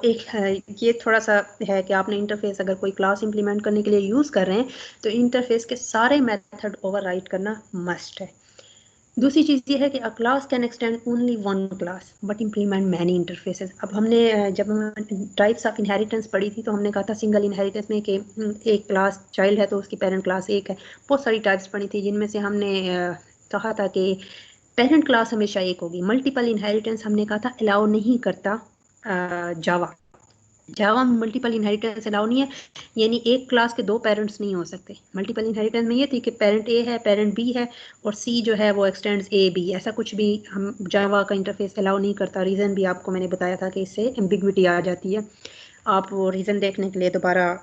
ये थोड़ा सा है कि आपने इंटरफेस अगर कोई क्लास इंप्लीमेंट करने के लिए यूज़ कर रहे हैं तो इंटरफेस के सारे मेथड ओवरराइड करना मस्ट है। दूसरी चीज़ ये है कि अ class can extend only one class but implement many interfaces. अब हमने जब हम टाइप्स ऑफ इनहेरिटेंस पढ़ी थी तो हमने कहा था सिंगल इनहेरिटेंस में कि एक क्लास चाइल्ड है तो उसकी पेरेंट क्लास एक है। बहुत सारी टाइप्स पढ़ी थी जिनमें से हमने कहा था कि पेरेंट क्लास हमेशा एक होगी। मल्टीपल इनहेरिटेंस हमने कहा था अलाउ नहीं करता जावा। जावा में मल्टीपल इनहेरिटेंस अलाउ नहीं है, यानी एक क्लास के दो पेरेंट्स नहीं हो सकते। मल्टीपल इनहेरिटेंस में ये थी कि पेरेंट ए है, पेरेंट बी है और सी जो है वो एक्सटेंड्स ए बी, ऐसा कुछ भी हम जावा का इंटरफेस अलाउ नहीं करता। रीज़न भी आपको मैंने बताया था कि इससे एम्बिग्विटी आ जाती है। आप वो रीज़न देखने के लिए दोबारा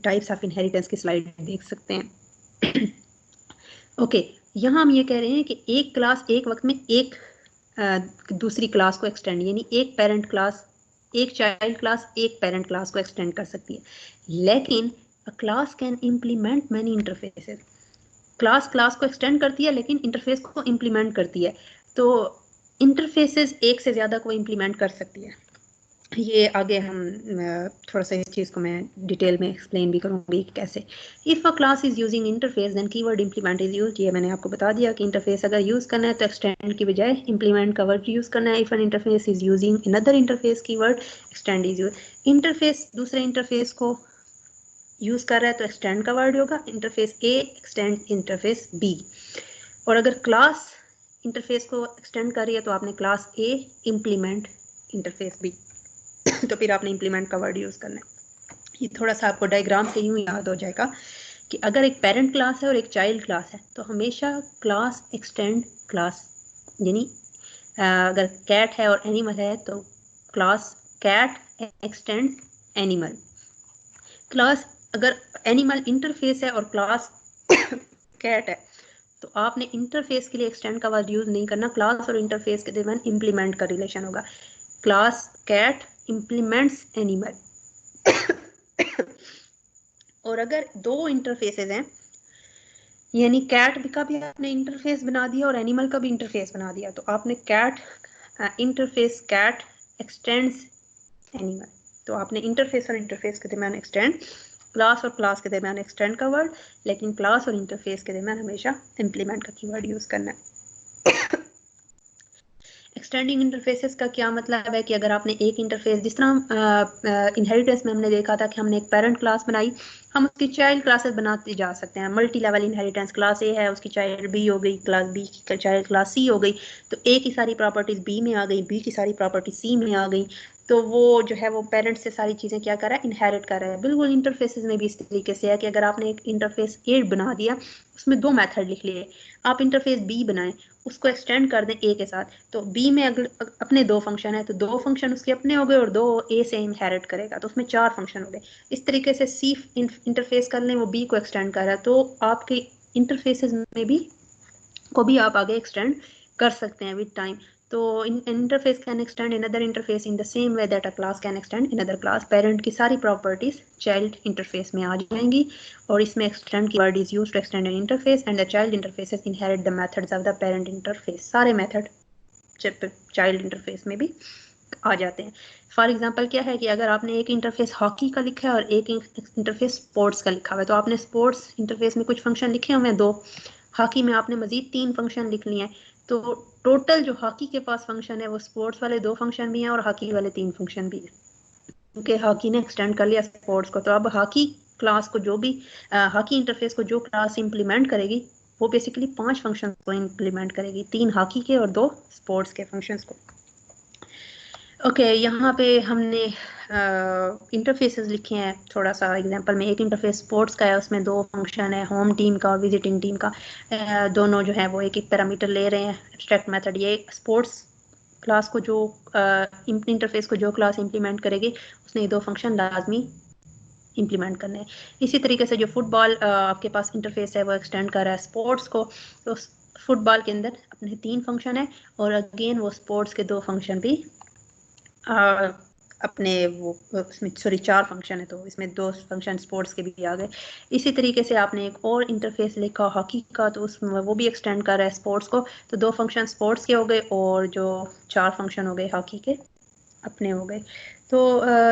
टाइप्स ऑफ इनहेरिटेंस की स्लाइड देख सकते हैं। ओके, यहाँ हम ये कह रहे हैं कि एक क्लास एक वक्त में एक दूसरी क्लास को एक्सटेंड, यानी एक पेरेंट क्लास, एक चाइल्ड क्लास एक पेरेंट क्लास को एक्सटेंड कर सकती है। लेकिन अ class can implement many interfaces. Class को एक्सटेंड करती है लेकिन इंटरफेस को इम्प्लीमेंट करती है। तो इंटरफेसेस एक से ज़्यादा को इम्प्लीमेंट कर सकती है। ये आगे हम थोड़ा सा इस चीज़ को मैं डिटेल में एक्सप्लेन भी करूँगी कैसे। If a class is using interface then keyword implement is used. ये मैंने आपको बता दिया कि इंटरफेस अगर यूज़ करना है तो एक्सटेंड की बजाय इम्प्लीमेंट का वर्ड यूज़ करना है। If N interface is using another interface keyword extend is use. Interface दूसरे इंटरफेस को यूज़ कर रहा है तो एक्सटेंड का वर्ड होगा इंटरफेस ए एक्सटेंड इंटरफेस बी। और अगर क्लास इंटरफेस को एक्सटेंड कर रही है तो आपने class A implement interface B. तो फिर आपने इम्प्लीमेंट का वर्ड यूज़ करना है। ये थोड़ा सा आपको डायग्राम से यूँ याद हो जाएगा कि अगर एक पेरेंट क्लास है और एक चाइल्ड क्लास है तो हमेशा क्लास एक्सटेंड क्लास, यानी अगर कैट है और एनिमल है तो class cat extend animal. Class अगर एनिमल इंटरफेस है और क्लास कैट है तो आपने इंटरफेस के लिए एक्सटेंड का वर्ड यूज़ नहीं करना। क्लास और इंटरफेस के दरमियान इम्प्लीमेंट का रिलेशन होगा। Class cat implements animal. और अगर दो इंटरफेसेस हैं, यानी कैट का भी आपने इंटरफेस बना दिया और एनिमल का भी इंटरफेस बना दिया, तो आपने cat interface cat extends animal. तो आपने इंटरफेस और इंटरफेस के दरमियान एक्सटेंड, क्लास और क्लास के दरमियान एक्सटेंड का वर्ड, लेकिन क्लास और इंटरफेस के दरमियान हमेशा इम्प्लीमेंट का कीवर्ड यूज़ करना है। एक्सटेंडिंग इंटरफेसेस का क्या मतलब है कि अगर आपने एक इंटरफेस, जिस तरह इनहेरिटेंस में हमने देखा था कि हमने एक पेरेंट क्लास बनाई, हम उसकी चाइल्ड क्लासेस बनाते जा सकते हैं। मल्टी लेवल इनहेरिटेंस, क्लास ए है उसकी चाइल्ड बी हो गई, क्लास बी की चाइल्ड क्लास सी हो गई, तो ए की सारी प्रॉपर्टीज़ बी में आ गई, बी की सारी प्रॉपर्टी सी में आ गई। तो वो जो है वो पेरेंट से सारी चीज़ें क्या कर रहा है, इनहेरिट कर रहा है। बिल्कुल इंटरफेसेस में भी इस तरीके से है कि अगर आपने एक इंटरफेस ए बना दिया, उसमें दो मेथड लिख लिए, आप इंटरफेस बी बनाएं, उसको एक्सटेंड कर दें ए के साथ, तो बी में अगर अपने दो फंक्शन है तो दो फंक्शन उसके अपने हो गए और दो ए से इनहेरिट करेगा, तो उसमें चार फंक्शन हो गए। इस तरीके से सी इंटरफेस कर लें, वो बी को एक्सटेंड कर रहा है, तो आपके इंटरफेसेस में भी को भी आप आगे एक्सटेंड कर सकते हैं विद टाइम। तो interface can extend another interface in the same way that a class can extend another class. Parent की सारी प्रॉपर्टीज चाइल्ड इंटरफेस में आ जाएंगी और इसमें extend keyword is used to extend an interface and the child interfaces inherit the methods of the parent interface. सारे method child interface में भी आ जाते हैं। फॉर एग्जांपल क्या है कि अगर आपने एक इंटरफेस हॉकी का लिखा है और एक इंटरफेस स्पोर्ट्स का लिखा हुआ है, तो आपने स्पोर्ट्स इंटरफेस में कुछ फंक्शन लिखे हुए हैं दो, हॉकी में आपने मजीद तीन फंक्शन लिख लिए हैं। तो टोटल जो हॉकी के पास फंक्शन है वो स्पोर्ट्स वाले दो फंक्शन भी हैं और हॉकी वाले तीन फंक्शन भी हैं, क्योंकि हॉकी ने एक्सटेंड कर लिया स्पोर्ट्स को। तो अब हॉकी क्लास को जो भी हॉकी इंटरफेस को जो क्लास इंप्लीमेंट करेगी वो बेसिकली पांच फंक्शन को इंप्लीमेंट करेगी, तीन हॉकी के और दो स्पोर्ट्स के फंक्शंस को। ओके, यहाँ पे हमने इंटरफेसेस लिखे हैं थोड़ा सा एग्जांपल में। एक इंटरफेस स्पोर्ट्स का है, उसमें दो फंक्शन है, होम टीम का और विजिटिंग टीम का। दोनों जो है वो एक एक पैरामीटर ले रहे हैं, एब्स्ट्रैक्ट मेथड। ये स्पोर्ट्स क्लास को जो इंटरफेस को जो क्लास इंप्लीमेंट करेगी उसने ये दो फंक्शन लाजमी इंप्लीमेंट करने हैं। इसी तरीके से जो फुटबॉल आपके पास इंटरफेस है वो एक्सटेंड कर रहा है स्पोर्ट्स को, तो फुटबॉल के अंदर अपने तीन फंक्शन है और अगेन वो स्पोर्ट्स के दो फंक्शन भी अपने वो इसमें सॉरी चार फंक्शन है, तो इसमें दो फंक्शन स्पोर्ट्स के भी आ गए। इसी तरीके से आपने एक और इंटरफेस लिखा हॉकी का, तो उसमें वो भी एक्सटेंड कर रहा है स्पोर्ट्स को, तो दो फंक्शन स्पोर्ट्स के हो गए और जो चार फंक्शन हो गए हॉकी के अपने हो गए। तो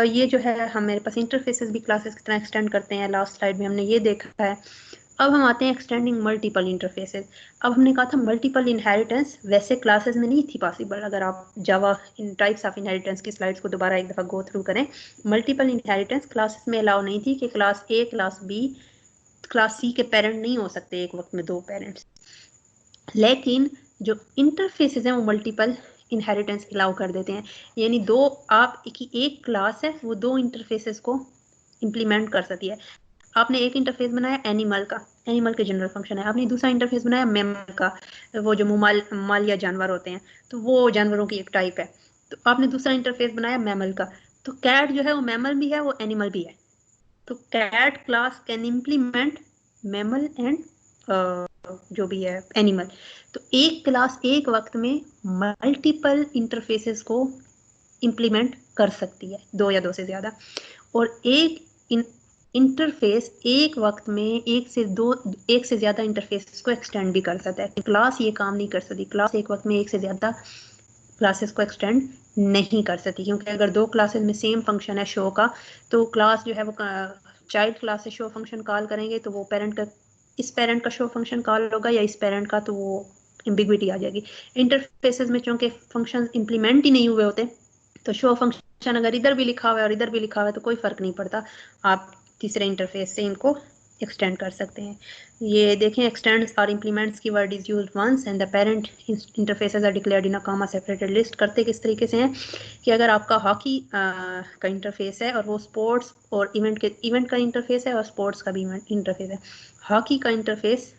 ये जो है हम मेरे पास इंटरफेसेस भी क्लासेस की तरह एक्सटेंड करते हैं। लास्ट स्लाइड में हमने ये देखा है। अब हम आते हैं एक्सटेंडिंग मल्टीपल इंटरफेसेस। अब हमने कहा था मल्टीपल इनहेरिटेंस वैसे क्लासेस में नहीं थी पॉसिबल। अगर आप Java in types of inheritance की स्लाइड्स को दोबारा एक दफ़ा गो थ्रू करें, मल्टीपल इनहेरिटेंस क्लासेस में अलाउ नहीं थी कि class A class B class C के पेरेंट नहीं हो सकते एक वक्त में 2 पेरेंट्स। लेकिन जो इंटरफेसेस हैं वो मल्टीपल इनहेरिटेंस अलाउ कर देते हैं। यानी दो आप की एक क्लास है वो 2 इंटरफेसेस को इम्प्लीमेंट कर सकती है। आपने एक इंटरफेस बनाया एनिमल का, एनिमल के जनरल फंक्शन है। आपने दूसरा इंटरफेस बनाया मैमल का, वो जो मालिया जानवर होते हैं तो वो जानवरों की एक टाइप है। तो आपने दूसरा इंटरफेस बनाया मैमल का। तो कैट जो है वो मैमल भी है, वो एनिमल भी है। तो cat class can implement mammal and जो भी है एनिमल। तो एक क्लास एक वक्त में मल्टीपल इंटरफेसेस को इम्प्लीमेंट कर सकती है, 2 या 2 से ज़्यादा। और एक इंटरफेस एक वक्त में एक से ज़्यादा इंटरफेस को एक्सटेंड भी कर सकता है। क्लास ये काम नहीं कर सकती। क्लास एक वक्त में एक से ज़्यादा क्लासेस को एक्सटेंड नहीं कर सकती, क्योंकि अगर 2 क्लासेस में सेम फंक्शन है शो का, तो क्लास जो है वो चाइल्ड क्लास से शो फंक्शन कॉल करेंगे तो वो पेरेंट का, इस पेरेंट का शो फंक्शन कॉल होगा या इस पेरेंट का, तो वो एम्बिग्विटी आ जाएगी। इंटरफेसेस में चूंकि फंक्शन इंप्लीमेंट ही नहीं हुए होते, तो शो फंक्शन अगर इधर भी लिखा हुआ है और इधर भी लिखा हुआ है तो कोई फ़र्क नहीं पड़ता, आप तीसरे इंटरफेस से इनको एक्सटेंड कर सकते हैं। ये देखें, एक्सटेंड्स और implements keyword is used once and the parent interfaces are declared in a comma separated list. करते किस तरीके से हैं कि अगर आपका हॉकी का इंटरफेस है और वो स्पोर्ट्स और इवेंट का इंटरफेस है और स्पोर्ट्स का भी इंटरफेस है। हॉकी का इंटरफेस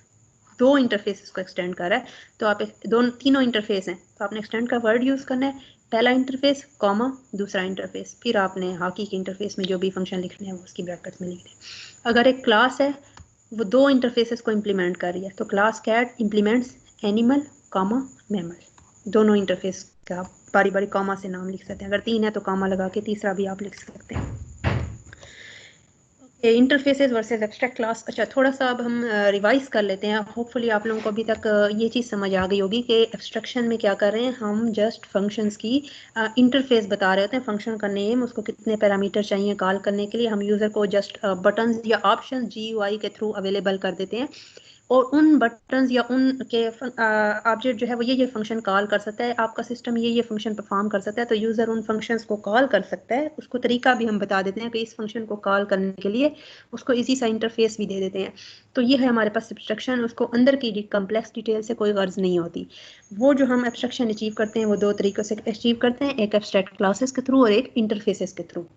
2 इंटरफेसेस को एक्सटेंड कर रहा है, तो आप तीनों इंटरफेस हैं तो आपने एक्सटेंड का वर्ड यूज़ करना है। पहला इंटरफेस कॉमा, दूसरा इंटरफेस, फिर आपने हॉकी के इंटरफेस में जो भी फंक्शन लिखने हैं वो उसकी ब्रैकेट्स में लिख दें। अगर एक क्लास है वो 2 इंटरफेसेस को इम्प्लीमेंट कर रही है, तो class cat implements animal comma mammal, दोनों इंटरफेस का बारी बारी कॉमा से नाम लिख सकते हैं। अगर 3 है तो कॉमा लगा के तीसरा भी आप लिख सकते हैं। Interfaces versus abstract class. अच्छा, थोड़ा सा अब हम रिवाइज कर लेते हैं। होपफुली आप लोगों को अभी तक ये चीज़ समझ आ गई होगी कि एब्स्ट्रैक्शन में क्या कर रहे हैं हम। जस्ट फंक्शंस की इंटरफेस बता रहे होते हैं, फंक्शन का नेम, उसको कितने पैरामीटर चाहिए कॉल करने के लिए। हम यूज़र को जस्ट बटन्स या ऑप्शन GUI के थ्रू अवेलेबल कर देते हैं और उन बटन्स या उनके ऑब्जेक्ट जो है वो ये फंक्शन कॉल कर सकता है। आपका सिस्टम ये फंक्शन परफॉर्म कर सकता है, तो यूज़र उन फंक्शंस को कॉल कर सकता है। उसको तरीका भी हम बता देते हैं कि इस फंक्शन को कॉल करने के लिए उसको इजी सा इंटरफेस भी दे देते हैं। तो ये है हमारे पास एब्स्ट्रक्शन। उसको अंदर की कम्प्लेक्स डिटेल से कोई गर्ज नहीं होती। वो जो हम एब्स्ट्रक्शन अचीव करते हैं वो 2 तरीक़ों से अचीव करते हैं, एक एब्स्ट्रैक्ट क्लासेस के थ्रू और एक इंटरफेसेस के थ्रू।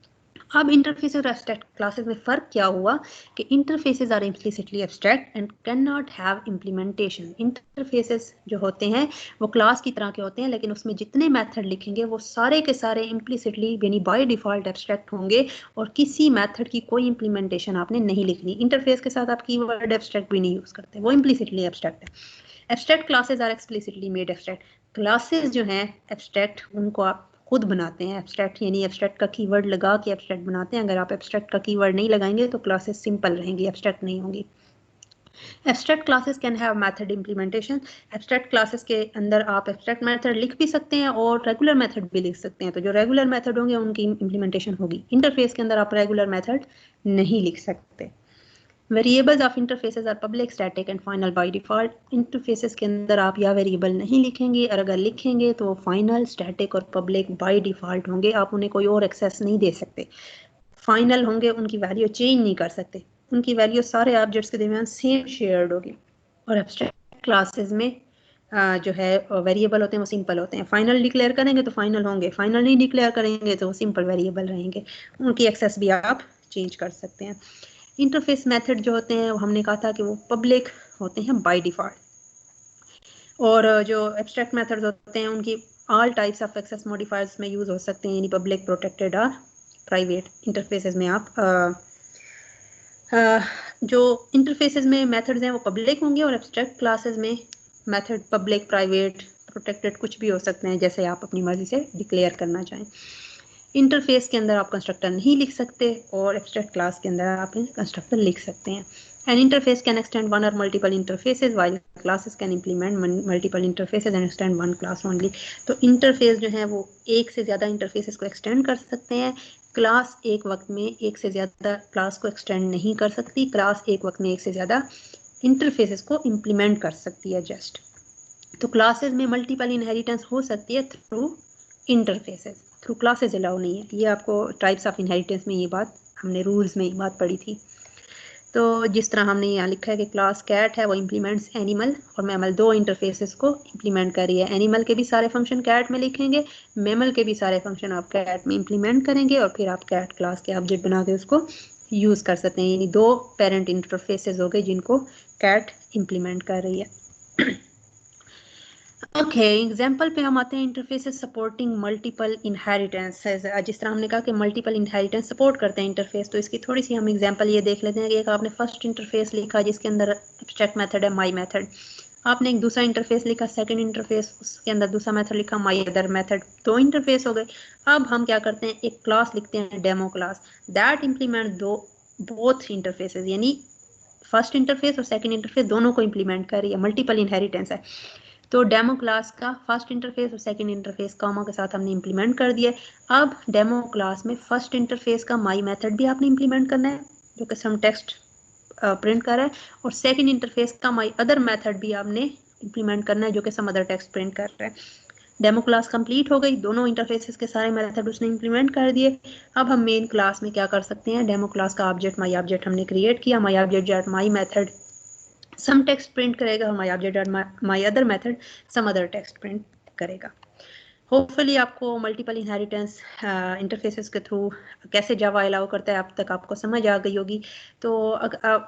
अब इंटरफेस और एब्स्ट्रैक्ट क्लासेस में फ़र्क क्या हुआ कि interfaces are implicitly abstract and can not have implementation. Interfaces जो होते हैं वो क्लास की तरह के होते हैं, लेकिन उसमें जितने मेथड लिखेंगे वो सारे के सारे इम्प्लिसिटली यानी बाय डिफ़ॉल्ट एब्स्ट्रैक्ट होंगे और किसी मेथड की कोई इम्प्लीमेंटेशन आपने नहीं लिखनी। इंटरफेस के साथ आप कीवर्ड एब्स्ट्रैक्ट भी नहीं यूज़ करते, वो इम्प्लिसिटली एब्स्ट्रैक्ट है। Abstract classes are explicitly made abstract. Classes जो हैं एब्स्ट्रैक्ट उनको आप खुद बनाते हैं। एब्स्ट्रैक्ट यानी एब्स्ट्रैक्ट का कीवर्ड लगा के एब्स्ट्रैक्ट बनाते हैं। अगर आप एब्स्ट्रैक्ट का कीवर्ड नहीं लगाएंगे तो क्लासेस सिंपल रहेंगी, एब्स्ट्रैक्ट नहीं होंगी। Abstract classes can have method implementation. Abstract classes के अंदर आप एब्स्ट्रैक्ट मेथड लिख भी सकते हैं और रेगुलर मेथड भी लिख सकते हैं, तो जो रेगुलर मेथड होंगे उनकी इम्प्लीमेंटेशन होगी। इंटरफेस के अंदर आप रेगुलर मेथड नहीं लिख सकते। Variables of interfaces are public, static and final by default. Interfaces के अंदर आप या वेरिएबल नहीं लिखेंगे और अगर लिखेंगे तो फाइनल, स्टैटिक और पब्लिक बाय डिफ़ॉल्ट होंगे। आप उन्हें कोई और एक्सेस नहीं दे सकते। फाइनल होंगे, उनकी वैल्यू चेंज नहीं कर सकते, उनकी वैल्यू सारे ऑब्जेक्ट्स के दरमियान सेम शेयर्ड होगी। और एब्स्ट्रैक्ट क्लासेस में जो है वेरिएबल होते हैं वो सिंपल होते हैं। फाइनल डिक्लेयर करेंगे तो फाइनल होंगे, फाइनल नहीं डिक्लेयर करेंगे तो सिंपल वेरिएबल रहेंगे। उनकी एक्सेस भी आप चेंज कर सकते हैं। इंटरफेस मेथड जो होते हैं हमने कहा था कि वो पब्लिक होते हैं बाय डिफ़ॉल्ट, और जो एब्स्ट्रैक्ट मेथड्स होते हैं उनकी all types of access modifiers में यूज़ हो सकते हैं, यानी पब्लिक, प्रोटेक्टेड और प्राइवेट। इंटरफेसेस में आप जो इंटरफेसेस में मेथड्स हैं वो पब्लिक होंगे और एब्स्ट्रैक्ट क्लासेस में मेथड पब्लिक, प्राइवेट, प्रोटेक्टेड कुछ भी हो सकते हैं, जैसे आप अपनी मर्जी से डिक्लेयर करना चाहें। इंटरफेस के अंदर आप कंस्ट्रक्टर नहीं लिख सकते और एब्स्ट्रैक्ट क्लास के अंदर आप कंस्ट्रक्टर लिख सकते हैं। An interface can extend one or multiple interfaces while classes can implement multiple interfaces and extend one class only. तो interface जो है वो एक से ज़्यादा interfaces को extend कर सकते हैं. क्लास एक वक्त में एक से ज़्यादा क्लास को extend नहीं कर सकती. क्लास एक वक्त में एक से ज़्यादा interfaces को implement कर सकती है just. तो क्लासेस में मल्टीपल इनहेरिटेंस हो सकती है through interfaces, through classes allow नहीं है. ये आपको टाइप्स ऑफ इनहेरिटेंस में ये बात हमने रूल्स में ये बात पढ़ी थी. तो जिस तरह हमने यहाँ लिखा है कि क्लास कैट है वो इम्प्लीमेंट्स एनिमल और मैमल, दो इंटरफेसेस को इम्प्लीमेंट कर रही है. एनिमल के भी सारे फंक्शन कैट में लिखेंगे, मैमल के भी सारे फंक्शन आप कैट में इम्प्लीमेंट करेंगे और फिर आप कैट क्लास के ऑब्जेक्ट बना के उसको यूज़ कर सकते हैं. यानी दो पेरेंट इंटरफेसेस हो गए जिनको कैट इम्प्लीमेंट कर रही है. ओके, एग्जाम्पल पे हम आते हैं इंटरफेसेस सपोर्टिंग मल्टीपल इनहेरिटेंस. जिस तरह हमने कहा कि मल्टीपल इनहेरिटेंस सपोर्ट करते हैं इंटरफेस, तो इसकी थोड़ी सी हम एग्जाम्पल ये देख लेते हैं कि एक आपने फर्स्ट इंटरफेस लिखा जिसके अंदर एब्स्ट्रैक्ट मेथड है माई मेथड. आपने एक दूसरा इंटरफेस लिखा, सेकंड इंटरफेस, उसके अंदर दूसरा मेथड लिखा माई अदर मेथड. दो इंटरफेस हो गए. अब हम क्या करते हैं, एक क्लास लिखते हैं डेमो क्लास, दैट इम्प्लीमेंट दो बोथ इंटरफेसेस, यानी फर्स्ट इंटरफेस और सेकंड इंटरफेस दोनों को इम्प्लीमेंट कर रही है. मल्टीपल इनहेरिटेंस है. तो डेमो क्लास का फर्स्ट इंटरफेस और सेकंड इंटरफेस कॉमा के साथ हमने इंप्लीमेंट कर दिया. अब डेमो क्लास में फर्स्ट इंटरफेस का माई मेथड भी आपने इंप्लीमेंट करना है जो कि सम टेक्स्ट प्रिंट कर रहा है, और सेकंड इंटरफेस का माई अदर मेथड भी आपने इंप्लीमेंट करना है जो कि सम अदर टेक्स्ट प्रिंट कर रहा है. डेमो क्लास कंप्लीट हो गई, दोनों इंटरफेसेस के सारे मेथड उसने इंप्लीमेंट कर दिए. अब हम मेन क्लास में क्या कर सकते हैं, डेमो क्लास का ऑब्जेक्ट माई ऑब्जेक्ट हमने क्रिएट किया. My object my method some text print करेगा और my object my other method some other text print करेगा. होपफुली आपको मल्टीपल इनहेरिटेंस इंटरफेसेस के थ्रू कैसे जावा अलाउ करता है अब तक आपको समझ आ गई होगी. तो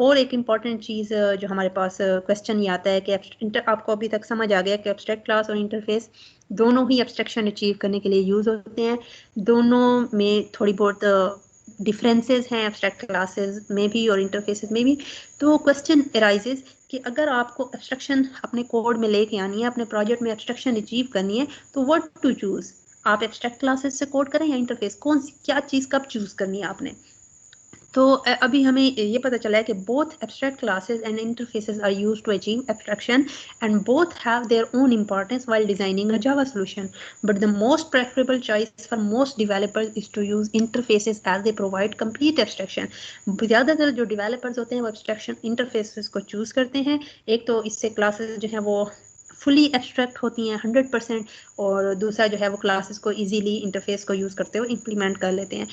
और एक इम्पॉर्टेंट चीज़ जो हमारे पास क्वेश्चन ये आता है कि आपको अभी तक समझ आ गया कि एब्स्ट्रैक्ट क्लास और इंटरफेस दोनों ही एब्स्ट्रैक्शन अचीव करने के लिए यूज़ होते हैं. दोनों में थोड़ी बहुत डिफरेंसेस हैं एब्स्ट्रैक्ट क्लासेस में भी और इंटरफेसेस में भी. तो क्वेश्चन अराइजेज कि अगर आपको एब्स्ट्रैक्शन अपने कोड में लेके आनी है, अपने प्रोजेक्ट में एब्स्ट्रैक्शन अचीव करनी है, तो व्हाट टू चूज, आप एब्स्ट्रैक्ट क्लासेस से कोड करें या इंटरफेस, कौन सी क्या चीज़ कब चूज करनी है आपने. तो अभी हमें ये पता चला है कि both abstract classes and interfaces are used to achieve abstraction and both have their own importance while designing a Java solution. But the most preferable choice for most developers is to use interfaces as they provide complete abstraction. ज़्यादातर जो developers होते हैं वो abstraction interfaces को choose करते हैं. एक तो इससे classes जो हैं वो फुली एब्स्ट्रैक्ट होती हैं 100%, और दूसरा जो है वो क्लासेस को इजीली इंटरफेस को यूज़ करते हुए इम्प्लीमेंट कर लेते हैं.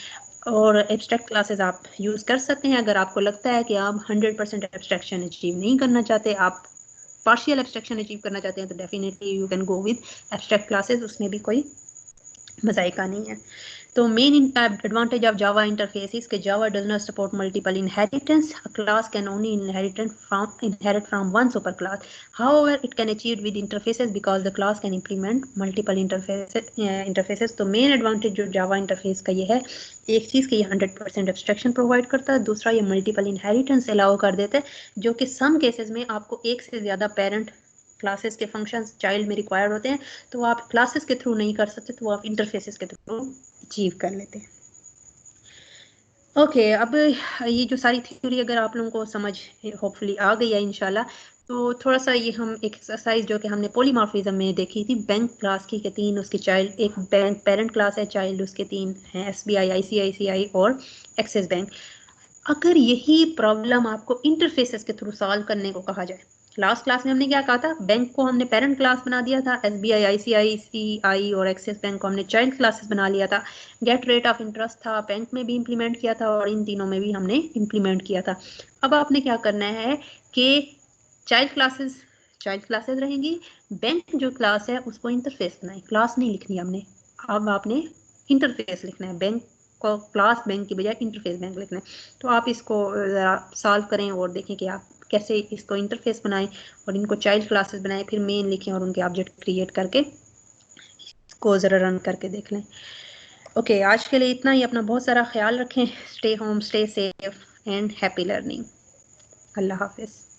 और एब्स्ट्रैक्ट क्लासेस आप यूज़ कर सकते हैं अगर आपको लगता है कि आप 100% एब्स्ट्रैक्शन अचीव नहीं करना चाहते, आप पार्शियल एब्स्ट्रैक्शन अचीव करना चाहते हैं, तो definitely you can go with abstract classes, उसमें भी कोई मजाइका नहीं है. तो main advantage of Java interface is that Java does not support multiple inheritance. A class can only inherit from one superclass. However, it can achieve with interfaces because the class can implement multiple interfaces. तो main advantage जो Java interface का ये है, एक चीज़ कि ये 100% abstraction provide करता है, दूसरा ये multiple inheritance allow कर देता है, जो कि some cases में आपको एक से ज़्यादा parent क्लासेस के फंक्शंस चाइल्ड में रिक्वायर्ड होते हैं, तो आप क्लासेस के थ्रू नहीं कर सकते, तो आप इंटरफेसेस के थ्रू अचीव कर लेते हैं. ओके, अब ये जो सारी थ्योरी अगर आप लोगों को समझ होपफुली आ गई है इंशाल्लाह, तो थोड़ा सा ये हम एक एक्सरसाइज जो कि हमने पॉलीमॉर्फिज्म में देखी थी, बैंक क्लास की के 3 उसके चाइल्ड, एक बैंक पेरेंट क्लास है, चाइल्ड उसके 3 हैं, एसबीआई, आईसीआईसीआई और एक्सिस बैंक. अगर यही प्रॉब्लम आपको इंटरफेसेस के थ्रू सॉल्व करने को कहा जाए, लास्ट क्लास में हमने क्या कहा था, बैंक को हमने पेरेंट क्लास बना दिया था, एसबीआई, आईसीआईसीआई और एक्सिस बैंक को हमने चाइल्ड क्लासेस बना लिया था. गेट रेट ऑफ इंटरेस्ट था, बैंक में भी इंप्लीमेंट किया था और इन तीनों में भी हमने इंप्लीमेंट किया था. अब आपने क्या करना है कि चाइल्ड क्लासेस रहेंगी, बैंक जो क्लास है उसको इंटरफेस बनाए, क्लास नहीं लिखनी हमने. अब आपने इंटरफेस लिखना है, बैंक को क्लास बैंक की बजाय इंटरफेस बैंक लिखना है. तो आप इसको ज़रा सॉल्व करें और देखें कि आप कैसे इसको इंटरफेस बनाएं और इनको चाइल्ड क्लासेस बनाएं, फिर मेन लिखें और उनके ऑब्जेक्ट क्रिएट करके इसको ज़रा रन करके देख लें. ओके, आज के लिए इतना ही. अपना बहुत सारा ख्याल रखें. Stay home, stay safe and happy learning. अल्लाह हाफिज़.